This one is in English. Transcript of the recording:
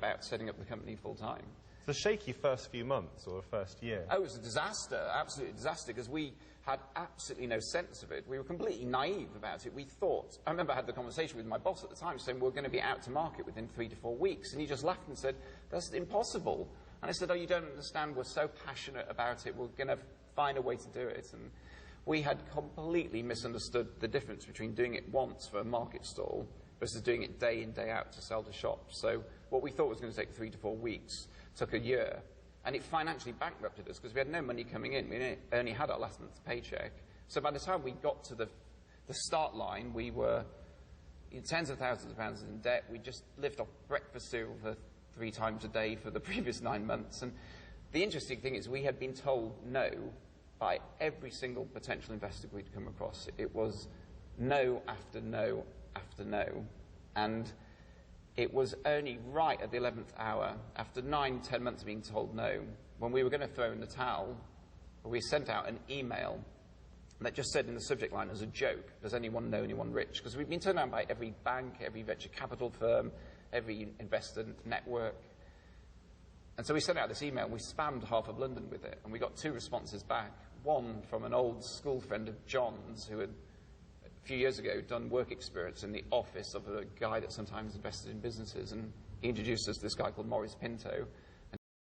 about setting up the company full-time. It's a shaky first few months or first year. Oh, it was a disaster, absolutely a disaster, because we had absolutely no sense of it. We were completely naive about it. We thought, I remember I had the conversation with my boss at the time saying we're going to be out to market within 3 to 4 weeks, and he just laughed and said, that's impossible. And I said, oh, you don't understand, we're so passionate about it, we're going to find a way to do it. And we had completely misunderstood the difference between doing it once for a market stall versus doing it day in, day out to sell to shops. So what we thought was going to take 3 to 4 weeks took a year, and it financially bankrupted us because we had no money coming in. We only had our last month's paycheck. So by the time we got to the start line, we were in tens of thousands of pounds in debt. We just lived off breakfast cereal for 3 times a day for the previous 9 months. And the interesting thing is we had been told no by every single potential investor we'd come across. It was no after no after no. And it was only right at the 11th hour, after 9-10 months of being told no, when we were going to throw in the towel, we sent out an email that just said in the subject line as a joke, does anyone know anyone rich? Because we've been turned down by every bank, every venture capital firm, every investor network. And so we sent out this email, and we spammed half of London with it, and we got 2 responses back. One from an old school friend of John's who had a few years ago done work experience in the office of a guy that sometimes invested in businesses, and he introduced us to this guy called Maurice Pinto.